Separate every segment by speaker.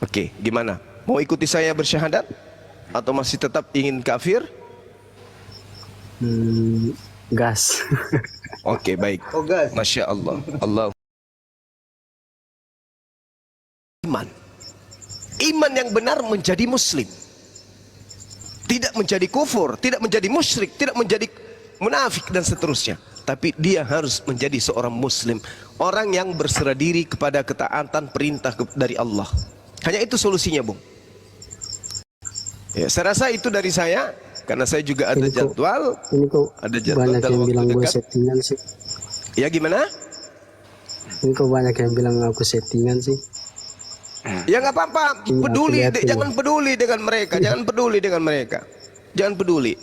Speaker 1: Oke, gimana? Mau ikuti saya bersyahadat? Atau masih tetap ingin kafir?
Speaker 2: Gas.
Speaker 1: Oke, baik.
Speaker 3: Oh gas.
Speaker 1: Masya Allah. Allah. Iman. Iman yang benar menjadi muslim. Tidak menjadi kufur, tidak menjadi musyrik, tidak menjadi munafik dan seterusnya. Tapi dia harus menjadi seorang muslim, orang yang berserah diri kepada ketaatan perintah dari Allah. Hanya itu solusinya, Bung. Ya, saya rasa itu dari saya, karena saya juga ada jadwal.
Speaker 2: Ini kok
Speaker 1: Ada jadwal
Speaker 2: banyak
Speaker 1: dalam
Speaker 2: yang
Speaker 1: waktu
Speaker 2: bilang gue
Speaker 1: dekat.
Speaker 2: settingan sih.
Speaker 1: Ya gimana?
Speaker 2: Ini kok banyak yang bilang aku settingan sih.
Speaker 1: Ya nggak apa-apa, peduli, jangan peduli dengan mereka, jangan peduli dengan mereka, jangan peduli.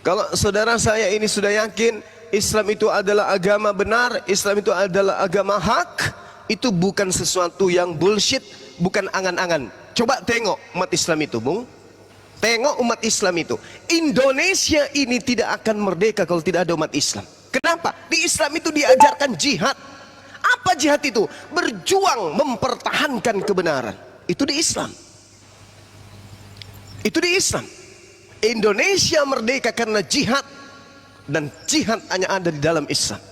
Speaker 1: Kalau saudara saya ini sudah yakin Islam itu adalah agama benar, Islam itu adalah agama hak, itu bukan sesuatu yang bullshit, bukan angan-angan. Coba tengok umat Islam itu, Bung. Tengok umat Islam itu. Indonesia ini tidak akan merdeka kalau tidak ada umat Islam. Kenapa? Di Islam itu diajarkan jihad. Apa jihad itu? Berjuang mempertahankan kebenaran. Itu di Islam. Itu di Islam. Indonesia merdeka karena jihad, dan jihad hanya ada di dalam Islam.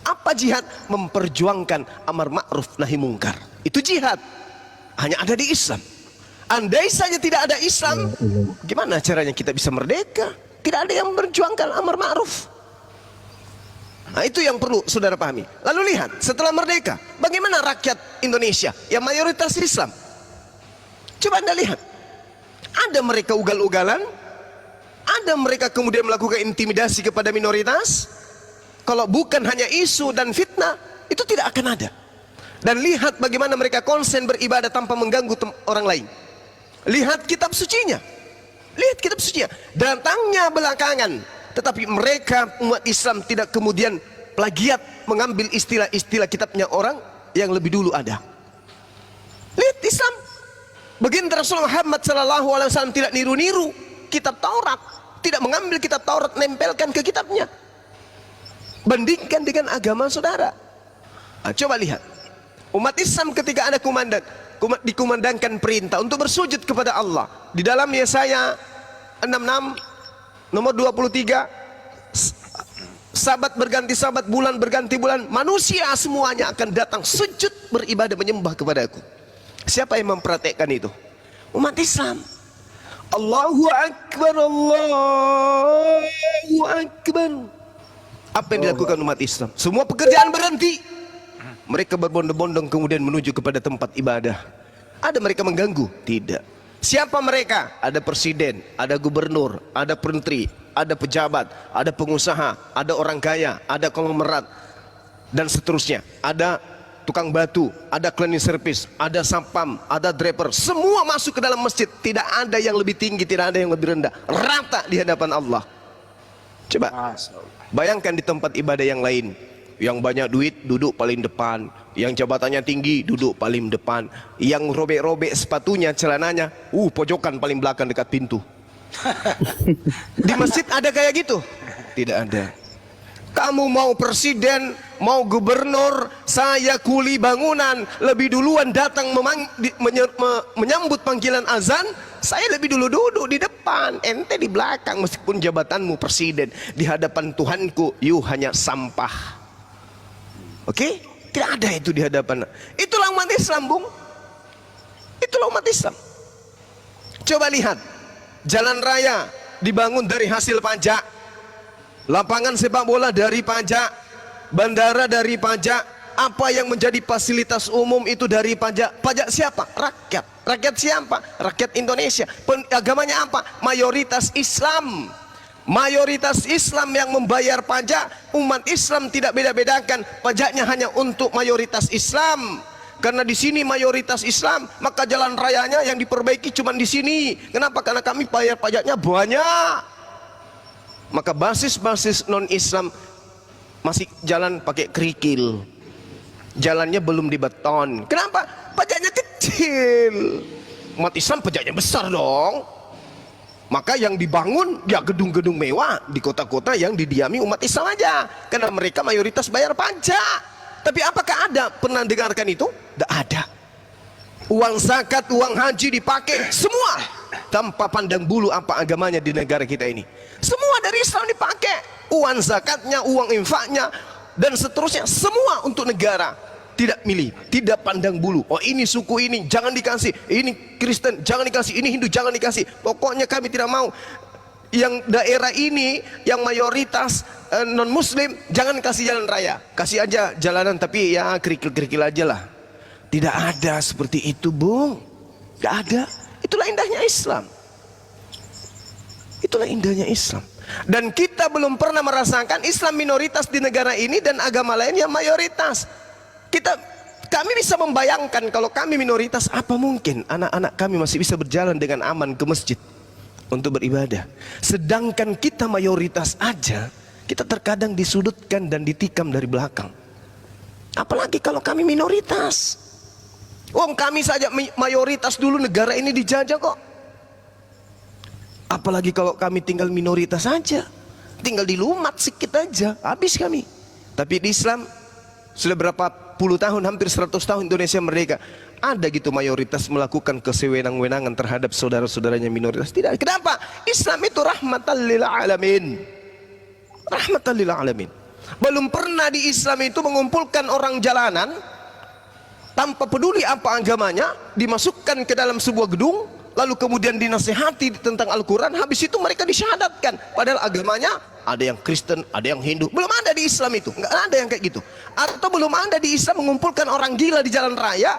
Speaker 1: Apa jihad? Memperjuangkan amar ma'ruf nahi mungkar. Itu jihad. Hanya ada di Islam. Andai saja tidak ada Islam, gimana caranya kita bisa merdeka? Tidak ada yang memperjuangkan amar ma'ruf. Nah, itu yang perlu saudara pahami. Lalu lihat, setelah merdeka, bagaimana rakyat Indonesia yang mayoritas Islam? Coba Anda lihat. Ada mereka ugal-ugalan, ada mereka kemudian melakukan intimidasi kepada minoritas. Kalau bukan hanya isu dan fitnah, itu tidak akan ada. Dan lihat bagaimana mereka konsen beribadah tanpa mengganggu orang lain. Lihat kitab sucinya. Lihat kitab sucinya. Datangnya belakangan, tetapi mereka umat Islam tidak kemudian plagiat mengambil istilah-istilah kitabnya orang yang lebih dulu ada. Lihat Islam. Baginda Rasulullah Muhammad SAW tidak niru-niru kitab Taurat, tidak mengambil kitab Taurat nempelkan ke kitabnya. Bandingkan dengan agama saudara. Nah, coba lihat. Umat Islam ketika ada dikumandangkan perintah untuk bersujud kepada Allah. Di dalam Yesaya 66 nomor 23, sabat berganti sabat, bulan berganti bulan, manusia semuanya akan datang sujud beribadah menyembah kepadaku. Siapa yang mempraktekkan itu? Umat Islam. Allahu Akbar, Allahu Akbar. Apa yang dilakukan umat Islam? Semua pekerjaan berhenti. Mereka berbondong-bondong kemudian menuju kepada tempat ibadah. Ada mereka mengganggu? Tidak. Siapa mereka? Ada presiden, ada gubernur, ada menteri, ada pejabat, ada pengusaha, ada orang kaya, ada konglomerat, dan seterusnya. Ada tukang batu, ada cleaning service, ada sapam, ada driver. Semua masuk ke dalam masjid. Tidak ada yang lebih tinggi, tidak ada yang lebih rendah. Rata di hadapan Allah. Coba bayangkan di tempat ibadah yang lain. Yang banyak duit duduk paling depan, yang jabatannya tinggi duduk paling depan, yang robek-robek sepatunya, celananya, pojokan paling belakang dekat pintu. Di masjid ada kayak gitu? Tidak ada. Kamu mau presiden, mau gubernur, saya kuli bangunan, lebih duluan datang menyambut panggilan azan, saya lebih dulu duduk di depan, ente di belakang. Meskipun jabatanmu presiden, di hadapan Tuhanku you hanya sampah. Oke? Tidak ada itu di hadapan. Itulah umat Islam, Bung. Itulah umat Islam. Coba lihat, jalan raya dibangun dari hasil pajak, lapangan sepak bola dari pajak, bandara dari pajak. Apa yang menjadi fasilitas umum itu dari pajak. Pajak siapa? Rakyat. Rakyat siapa? Rakyat Indonesia. Agamanya apa? Mayoritas Islam. Mayoritas Islam yang membayar pajak. Umat Islam tidak beda-bedakan, pajaknya hanya untuk mayoritas Islam. Karena di sini mayoritas Islam, maka jalan rayanya yang diperbaiki cuma di sini. Kenapa? Karena kami bayar pajaknya banyak. Maka basis-basis non-Islam masih jalan pakai kerikil, jalannya belum dibeton. Kenapa? Pajaknya kecil. Umat Islam pajaknya besar dong. Maka yang dibangun ya gedung-gedung mewah di kota-kota yang didiami umat Islam aja, karena mereka mayoritas bayar pajak. Tapi apakah ada pernah dengarkan itu? Tidak ada. uang zakat, uang haji dipakai semua tanpa pandang bulu apa agamanya di negara kita ini. Semua dari Islam dipakai, uang zakatnya, uang infaknya dan seterusnya, semua untuk negara. Tidak milih, tidak pandang bulu. Oh ini suku ini jangan dikasih, ini Kristen jangan dikasih, ini Hindu jangan dikasih. Pokoknya kami tidak mau. Yang daerah ini yang mayoritas non muslim jangan kasih jalan raya, kasih aja jalanan tapi ya kerikil-kerikil aja lah. Tidak ada seperti itu, Bung. Tidak ada. Itulah indahnya Islam. Itulah indahnya Islam. Dan kita belum pernah merasakan Islam minoritas di negara ini dan agama lain yang mayoritas. Kami bisa membayangkan kalau kami minoritas, apa mungkin anak-anak kami masih bisa berjalan dengan aman ke masjid untuk beribadah. Sedangkan kita mayoritas aja, kita terkadang disudutkan dan ditikam dari belakang. Apalagi kalau kami minoritas. Kami saja mayoritas dulu negara ini dijajah kok. Apalagi kalau kami tinggal minoritas saja, tinggal di Lumat sedikit aja, habis kami. Tapi di Islam sudah berapa puluh tahun, hampir 100 tahun Indonesia merdeka, ada gitu mayoritas melakukan kesewenang-wenangan terhadap saudara-saudaranya minoritas? Tidak. Kenapa? Islam itu rahmatan lil alamin. Rahmatan lil alamin. Belum pernah di Islam itu mengumpulkan orang jalanan tanpa peduli apa agamanya, dimasukkan ke dalam sebuah gedung, lalu kemudian dinasihati tentang Al-Quran, habis itu mereka disyahadatkan. Padahal agamanya ada yang Kristen, ada yang Hindu. Belum ada di Islam itu, nggak ada yang kayak gitu. Atau belum ada di Islam mengumpulkan orang gila di jalan raya,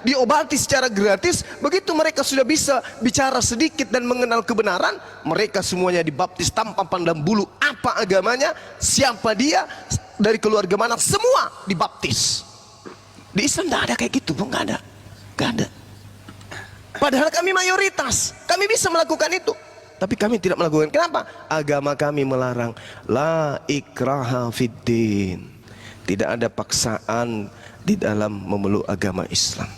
Speaker 1: diobati secara gratis. Begitu mereka sudah bisa bicara sedikit dan mengenal kebenaran, mereka semuanya dibaptis tanpa pandang bulu apa agamanya, siapa dia, dari keluarga mana, semua dibaptis. Di Islam tidak ada kayak gitu, nggak ada, nggak ada. Padahal kami mayoritas, kami bisa melakukan itu, tapi kami tidak melakukan. Kenapa? Agama kami melarang la ikraha fiddin. Tidak ada paksaan di dalam memeluk agama Islam.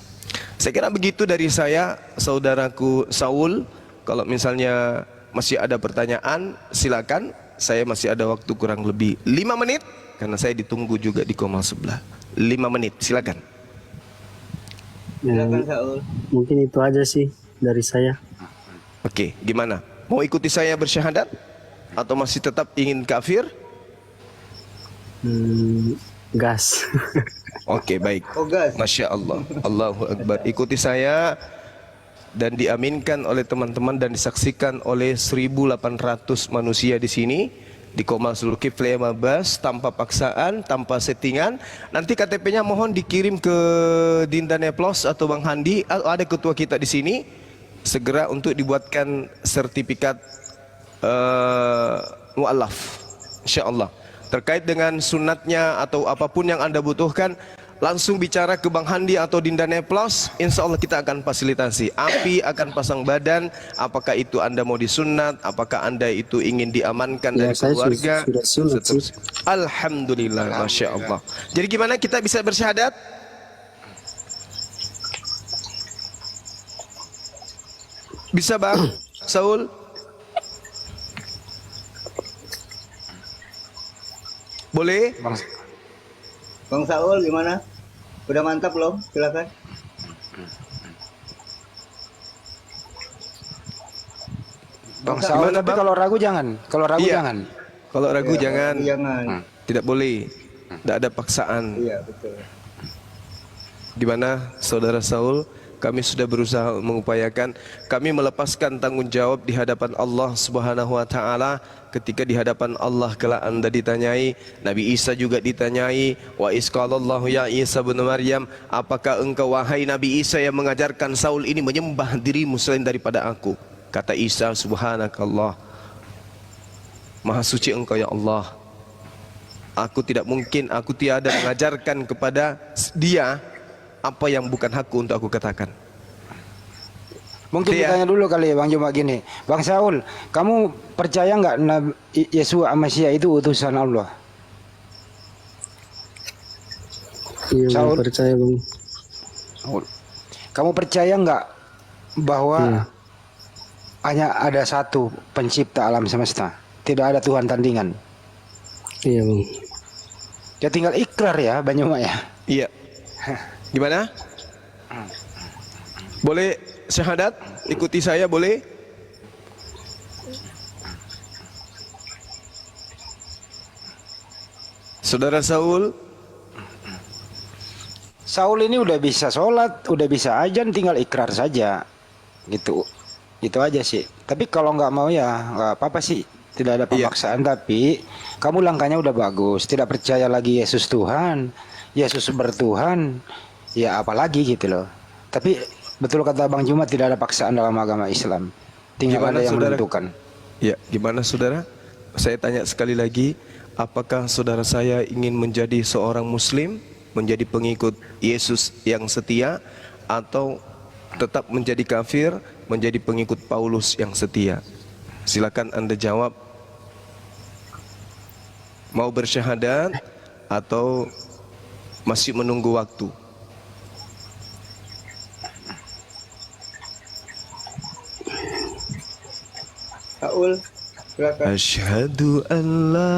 Speaker 1: Saya kira begitu dari saya, saudaraku Saul. Kalau misalnya masih ada pertanyaan, silakan. Saya masih ada waktu kurang lebih 5 menit karena saya ditunggu juga di Komal sebelah. 5 menit, silakan.
Speaker 2: Silakan Saul. Mungkin itu aja sih dari saya.
Speaker 1: Oke, gimana? Mau ikuti saya bersyahadat atau masih tetap ingin kafir?
Speaker 2: Gas.
Speaker 1: Oke, baik.
Speaker 3: Oh, gas.
Speaker 1: Masya Allah. Allahu Akbar. Ikuti saya dan diaminkan oleh teman-teman dan disaksikan oleh 1.800 manusia di sini di Komal Zulkifli Mabas, tanpa paksaan, tanpa settingan. Nanti KTP-nya mohon dikirim ke Dinda Neplos atau Bang Handi, ada ketua kita di sini, segera untuk dibuatkan sertifikat mu'alaf, insyaallah. Terkait dengan sunatnya atau apapun yang Anda butuhkan, langsung bicara ke Bang Handi atau Dinda Neplos, insya Allah kita akan fasilitasi. Api akan pasang badan, apakah itu Anda mau disunat, apakah Anda itu ingin diamankan dari keluarga.
Speaker 2: Sudah sunat sih.
Speaker 1: Alhamdulillah, Masya Allah. Jadi gimana kita bisa bersyahadat? Bisa Bang Saul? Boleh?
Speaker 3: Bang Saul gimana? Udah mantap belum? Silakan.
Speaker 4: Bang Saul, tapi kalau ragu jangan. Kalau ragu
Speaker 1: Iya.
Speaker 4: jangan.
Speaker 1: Kalau ragu
Speaker 3: Ya,
Speaker 1: jangan.
Speaker 3: Jangan.
Speaker 1: Tidak boleh. Tidak ada paksaan.
Speaker 3: Iya, betul.
Speaker 1: Gimana saudara Saul? Kami sudah berusaha mengupayakan, kami melepaskan tanggung jawab di hadapan Allah Subhanahu wa taala. Ketika di hadapan Allah kelak Anda ditanyai, Nabi Isa juga ditanyai, wa isqalallahu ya Isa bin Maryam, apakah engkau wahai Nabi Isa yang mengajarkan Saul ini menyembah dirimu selain daripada aku? Kata Isa, subhanakallah, maha suci engkau ya Allah. Aku tidak mungkin, aku tiada mengajarkan kepada dia apa yang bukan hakku untuk aku katakan.
Speaker 4: Mungkin
Speaker 1: Iya.
Speaker 4: ditanya dulu kali ya Bang Juma gini. Bang Saul, kamu percaya nggak Nabi Yesus Masya itu utusan Allah?
Speaker 2: Iya, Bang,
Speaker 4: Saul.
Speaker 2: percaya Bang.
Speaker 4: Kamu percaya nggak bahwa hanya ada satu pencipta alam semesta, tidak ada Tuhan tandingan?
Speaker 2: Iya Bang.
Speaker 4: Ya tinggal ikrar ya Bang Juma ya.
Speaker 1: Iya. Gimana? Boleh syahadat? Ikuti saya boleh? Saudara Saul,
Speaker 4: Saul ini udah bisa sholat, udah bisa ajan, tinggal ikrar saja, gitu. Itu aja sih. Tapi kalau nggak mau ya nggak apa-apa sih. Tidak ada pemaksaan. Tapi kamu langkahnya udah bagus. Tidak percaya lagi Yesus Tuhan, Yesus bertuhan, ya apalagi gitu loh. Tapi betul kata Bang Jumat, tidak ada paksaan dalam agama Islam. Tinggal
Speaker 1: Gimana,
Speaker 4: ada yang
Speaker 1: saudara?
Speaker 4: menentukan.
Speaker 1: ya gimana saudara? Saya tanya sekali lagi, apakah saudara saya ingin menjadi seorang Muslim, menjadi pengikut Yesus yang setia, atau tetap menjadi kafir, menjadi pengikut Paulus yang setia? Silakan Anda jawab. Mau bersyahadat atau masih menunggu waktu?
Speaker 3: Saul, silakan.
Speaker 1: Asyhadu an la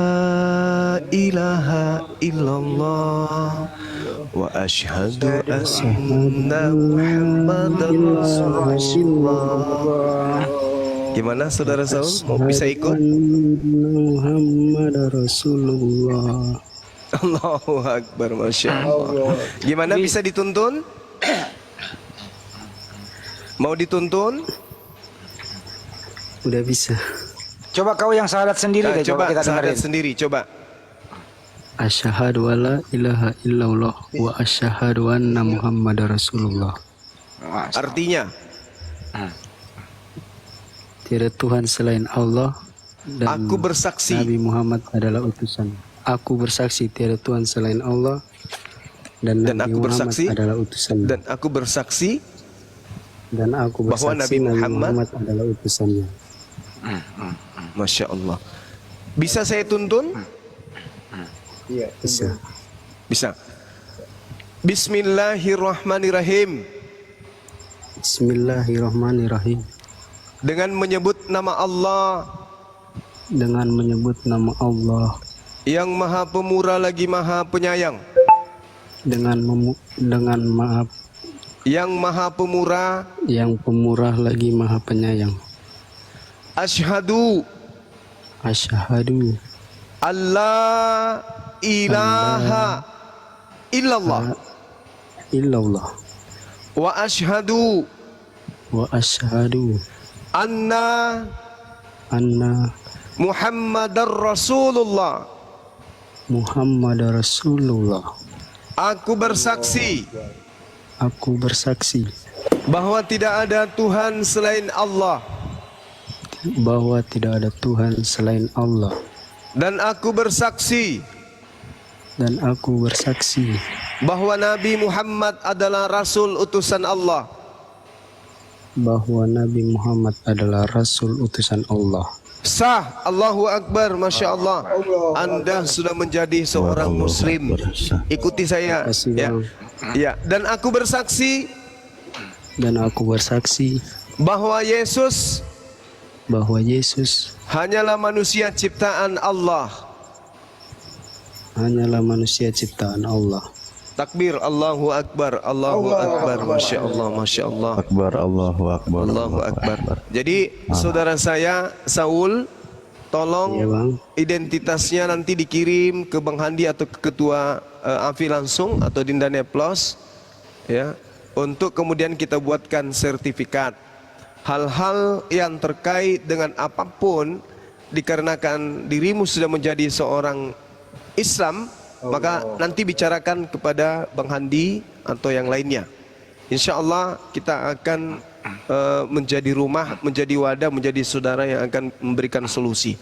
Speaker 1: ilaha illallah wa asyhadu anna Muhammadar Rasulullah. Gimana saudara Saul? Mau bisa ikut?
Speaker 2: Muhammad Rasulullah.
Speaker 1: Allahu Akbar, Masya Allah. Gimana bisa dituntun? Mau dituntun?
Speaker 2: Udah bisa.
Speaker 4: Coba kau yang syahadat sendiri
Speaker 1: Nah,
Speaker 4: deh, coba kita
Speaker 1: syahadat
Speaker 4: dengerin.
Speaker 1: sendiri, coba.
Speaker 2: Asyhadu alla ilaha illallah wa asyhadu anna Muhammadar Rasulullah.
Speaker 1: Artinya,
Speaker 2: Tiada Tuhan selain Allah dan
Speaker 1: aku bersaksi
Speaker 2: Nabi Muhammad adalah utusan. Aku bersaksi tiada Tuhan selain Allah dan
Speaker 1: Dan
Speaker 2: Nabi
Speaker 1: aku
Speaker 2: Muhammad
Speaker 1: bersaksi
Speaker 2: adalah utusannya.
Speaker 1: dan aku bersaksi
Speaker 2: Dan aku
Speaker 1: bahwa
Speaker 2: bersaksi
Speaker 1: Nabi
Speaker 2: Nabi
Speaker 1: Muhammad
Speaker 2: Muhammad adalah utusannya.
Speaker 1: Masya Allah. Bisa saya tuntun?
Speaker 3: Iya.
Speaker 2: Bisa.
Speaker 1: Bisa. Bismillahirrahmanirrahim.
Speaker 2: Bismillahirrahmanirrahim.
Speaker 1: Dengan menyebut nama Allah
Speaker 2: Dengan menyebut nama Allah
Speaker 1: yang Maha Pemurah lagi Maha Penyayang,
Speaker 2: dengan maaf
Speaker 1: yang Maha Pemurah.
Speaker 2: yang pemurah lagi Maha Penyayang.
Speaker 1: Asyhadu
Speaker 2: Asyhadu
Speaker 1: alla ilaha illallah
Speaker 2: illallah
Speaker 1: wa asyhadu
Speaker 2: wa asyhadu
Speaker 1: anna
Speaker 2: anna
Speaker 1: Muhammadar Rasulullah.
Speaker 2: Muhammadar Rasulullah.
Speaker 1: Aku bersaksi
Speaker 2: Aku bersaksi
Speaker 1: bahwa tidak ada Tuhan selain Allah,
Speaker 2: bahwa tidak ada Tuhan selain Allah,
Speaker 1: dan aku bersaksi
Speaker 2: dan aku bersaksi
Speaker 1: bahwa Nabi Muhammad adalah Rasul utusan Allah.
Speaker 2: bahwa Nabi Muhammad adalah Rasul utusan Allah.
Speaker 1: Sah. Allahu Akbar. Masya Allah. Anda sudah menjadi seorang Muslim. Ikuti saya.
Speaker 2: Terima kasih,
Speaker 1: Ya.
Speaker 2: Bang.
Speaker 1: Ya. Dan aku bersaksi
Speaker 2: Dan aku bersaksi
Speaker 1: bahwa Yesus
Speaker 2: bahwa Yesus
Speaker 1: hanyalah manusia ciptaan Allah.
Speaker 2: hanyalah manusia ciptaan Allah.
Speaker 1: Takbir. Allahu Akbar. Allahu Akbar. Masya Allah. Masya Allah.
Speaker 5: Akbar, Allahu Akbar.
Speaker 1: Allahu Akbar. Jadi saudara saya Saul,
Speaker 2: Iya,
Speaker 1: tolong
Speaker 2: Bang.
Speaker 1: identitasnya nanti dikirim ke Bang Handi atau ke Ketua Afi langsung atau Dindane Plus, ya, untuk kemudian kita buatkan sertifikat. Hal-hal yang terkait dengan apapun dikarenakan dirimu sudah menjadi seorang Islam, maka nanti bicarakan kepada Bang Handi atau yang lainnya. Insya Allah kita akan menjadi rumah, menjadi wadah, menjadi saudara yang akan memberikan solusi.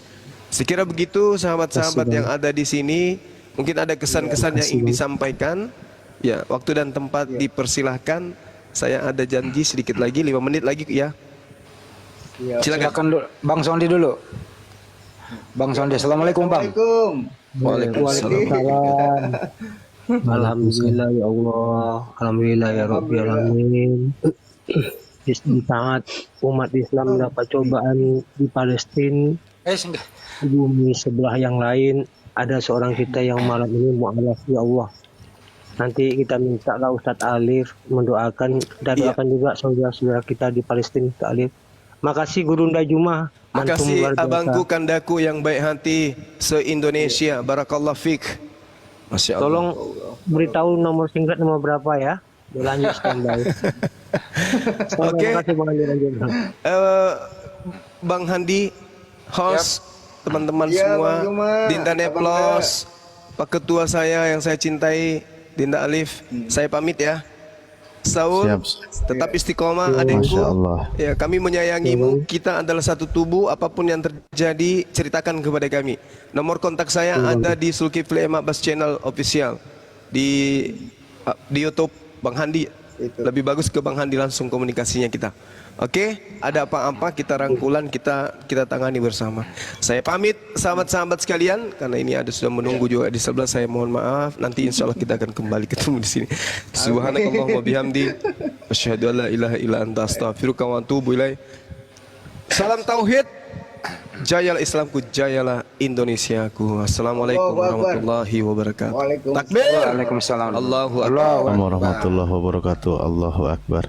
Speaker 1: Sekira begitu sahabat-sahabat yang ada di sini. Mungkin ada kesan-kesan yang ingin disampaikan. Ya, waktu dan tempat dipersilahkan. Saya ada janji sedikit lagi, 5 menit lagi ya. Silakan.
Speaker 4: Silakan dulu, Bang Sondi dulu. Bang Sondi, assalamualaikum Bang.
Speaker 2: Waalaikumsalam. Alhamdulillah ya Allah, alhamdulillah ya Rabbil alamin. Di saat umat Islam mendapat cobaan di Palestina, di bumi sebelah yang lain, ada seorang kita yang malam ini mu'alaf ya Allah.
Speaker 5: Nanti kita minta lah Ustadz Alif mendoakan dan
Speaker 1: Iya.
Speaker 5: doakan juga saudara-saudara kita di Palestina, Ustadz Alif. Makasih Guru Nda Juma. Antum
Speaker 1: Makasih
Speaker 5: luar biasa.
Speaker 1: abangku kandaku yang baik hati se-Indonesia. Barakallah fik. Masya Allah.
Speaker 5: Tolong beritahu nomor singkat nomor berapa ya. Lanjut standby.
Speaker 1: Oke.
Speaker 5: Terima kasih Bang Andi lanjut.
Speaker 1: Bang Handi, host, teman-teman
Speaker 3: Ya,
Speaker 1: semua,
Speaker 3: Bang Juma,
Speaker 1: Dinda
Speaker 3: Abang
Speaker 1: Neplos, Pak Ketua saya yang saya cintai, Dinda Alif, saya pamit ya. Saul,
Speaker 6: Siap.
Speaker 1: tetap istiqomah adikku.
Speaker 6: Masya Allah.
Speaker 1: Ya, kami menyayangimu. Kita adalah satu tubuh. Apapun yang terjadi, ceritakan kepada kami. Nomor kontak saya ada di Zulkifli M Abbas Channel Official di YouTube Bang Handi. Lebih bagus ke Bang Handi langsung komunikasinya kita. Oke, ada apa-apa kita rangkulan, kita tangani bersama. Saya pamit sahabat-sahabat sekalian karena ini ada sudah menunggu juga di sebelah saya. Mohon maaf. Nanti insya Allah kita akan kembali ketemu di sini. Subhanakallahumma bihamdi asyhadu an la ilaha illa anta astaghfiruka wa atubu ilaik. Salam tauhid. Jayalah Islamku, jayalah Indonesiaku. Assalamualaikum
Speaker 3: Allahu Akbar.
Speaker 1: warahmatullahi wabarakatuh.
Speaker 3: Waalaikumsalam.
Speaker 1: Takbir.
Speaker 4: Waalaikumsalam.
Speaker 1: Allahu akbar.
Speaker 6: Assalamualaikum warahmatullahi wabarakatuh. Allahu Akbar.